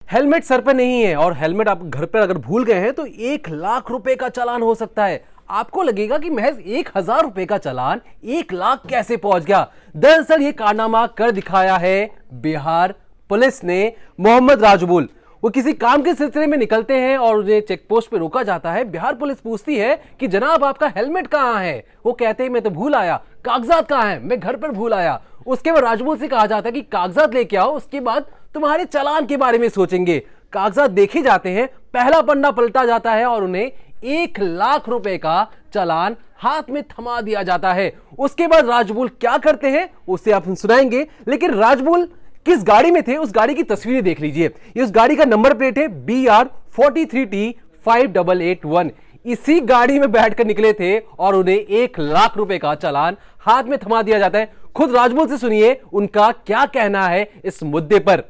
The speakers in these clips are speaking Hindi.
हेलमेट सर पर नहीं है और हेलमेट आप घर पर अगर भूल गए हैं तो 1 लाख रुपए का चालान हो सकता है। आपको लगेगा कि महज 1,000 रुपए का चालान 1 लाख कैसे पहुंच गया। दरअसल ये कारनामा कर दिखाया है बिहार पुलिस ने। मोहम्मद राजबुल वो किसी काम के सिलसिले में निकलते हैं और उन्हें चेक पोस्ट पे रोका जाता है। बिहार पुलिस पूछती है कि जनाब आपका हेलमेट कहां है। वो कहते हैं मैं तो भूल आया। कागजात कहां है? मैं घर पर भूल आया। उसके बाद राजबुल से कहा जाता है कि कागजात लेके आओ, उसके बाद तुम्हारे चालान के बारे में सोचेंगे। कागजात देखे जाते हैं, पहला पन्ना पलटा जाता है और उन्हें 1 लाख रुपए का चालान हाथ में थमा दिया जाता है। उसके बाद राजबुल क्या करते हैं उससे आप सुनाएंगे, लेकिन राजबुल किस गाड़ी में थे उस गाड़ी की तस्वीरें देख लीजिए। इस गाड़ी का नंबर प्लेट है BR43T5881। इसी गाड़ी में बैठकर निकले थे और उन्हें 1 लाख रुपए का चालान हाथ में थमा दिया जाता है। खुद राजबुल से सुनिए उनका क्या कहना है इस मुद्दे पर।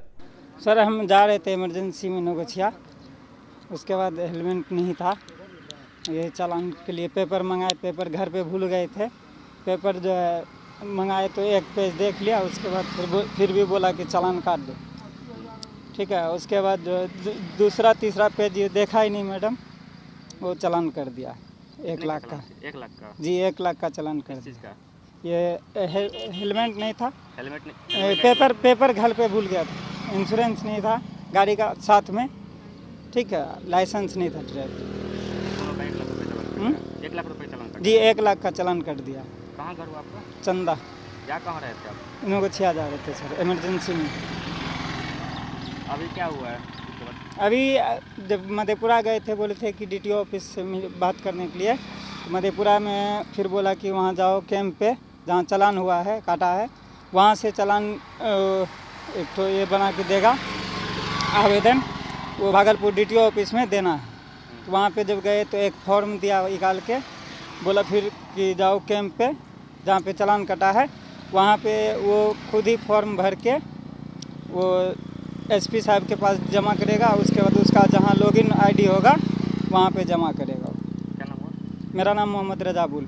सर हम जा रहे थे इमरजेंसी में नौगछिया, उसके बाद हेलमेट नहीं था। ये चालान के लिए पेपर मंगाए, पेपर घर पे भूल गए थे। पेपर जो है मंगाए तो एक पेज देख लिया, उसके बाद फिर भी बोला कि चालान काट दो। ठीक है, उसके बाद दूसरा तीसरा पेज ये देखा ही नहीं मैडम, वो चालान कर दिया 1 लाख का। 1 लाख का जी 1 लाख का चालान कर दिया। का? ये हेलमेट नहीं था, हेलमेट नहीं, पेपर घर पे भूल गया था। इंश्योरेंस नहीं था गाड़ी का साथ में, ठीक है, लाइसेंस नहीं था ड्राइवर। 1 लाख रुपए चालान कर जी 1 लाख का चालान कर दिया। कहाँ घर हुआ आपका? चंदा। क्या कहाँ रहे थे आप? नौगछिया जा रहे थे सर इमरजेंसी में। अभी क्या हुआ है? अभी जब मधेपुरा गए थे, बोले थे कि DTO ऑफिस से बात करने के लिए। मधेपुरा में फिर बोला कि वहाँ जाओ कैंप पे जहाँ चालान हुआ है, काटा है, वहाँ से चालान एक तो ये बना के देगा आवेदन, वो भागलपुर DTO ऑफिस में देना है। तो वहाँ पे जब गए तो एक फॉर्म दिया निकाल के, बोला फिर कि जाओ कैंप पे जहाँ पे चालान कटा है, वहाँ पे वो खुद ही फॉर्म भर के वो SP साहब के पास जमा करेगा। उसके बाद उसका जहाँ लॉगिन ID होगा वहाँ पे जमा करेगा। क्या नाम हुआ? मेरा नाम मोहम्मद रजाबुल।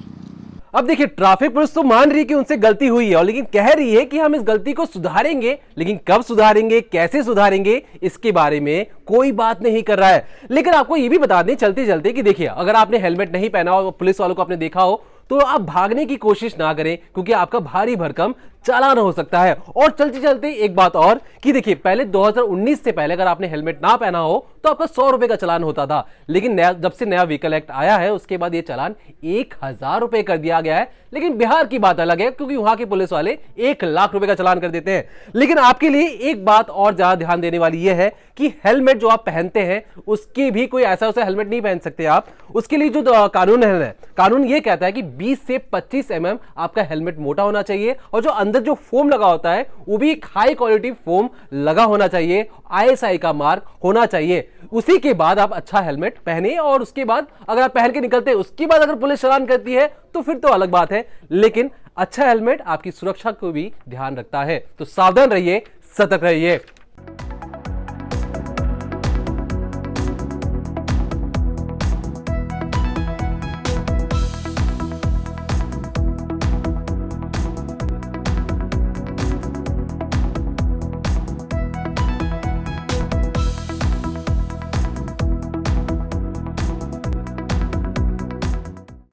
अब देखिए ट्रैफिक पुलिस तो मान रही है कि उनसे गलती हुई है और लेकिन कह रही है कि हम इस गलती को सुधारेंगे, लेकिन कब सुधारेंगे, कैसे सुधारेंगे, इसके बारे में कोई बात नहीं कर रहा है। लेकिन आपको ये भी बता दें चलते चलते कि देखिए अगर आपने हेलमेट नहीं पहना और पुलिस वालों को आपने देखा हो तो आप भागने की कोशिश ना करें, क्योंकि आपका भारी भरकम चालान हो सकता है। और चलते चलते एक बात और कि देखिए पहले 2019 से पहले अगर आपने हेलमेट ना पहना हो तो आपका 100 रुपए का चालान होता था, लेकिन जब से नया व्हीकल एक्ट आया है उसके बाद ये चालान 1,000 रुपए कर दिया गया है। लेकिन बिहार की बात अलग है, क्योंकि वहां के पुलिस वाले 1 लाख रुपए का चालान कर देते हैं। लेकिन आपके लिए एक बात और ज्यादा ध्यान देने वाली यह है कि हेलमेट जो आप पहनते हैं उसके भी कोई ऐसा वैसा हेलमेट नहीं पहन सकते आप। उसके लिए जो कानून है, कानून यह कहता है कि 20 से 25 mm आपका हेलमेट मोटा होना चाहिए और जो अंदर जो फोम लगा होता है वो भी एक हाई क्वालिटी फोम लगा होना चाहिए, ISI का मार्क होना चाहिए। उसी के बाद आप अच्छा हेलमेट पहने और उसके बाद अगर आप पहन के निकलते हैं, उसके बाद अगर पुलिस चालान करती है तो फिर तो अलग बात है। लेकिन अच्छा हेलमेट आपकी सुरक्षा को भी ध्यान रखता है। तो सावधान रहिए, सतर्क रहिए।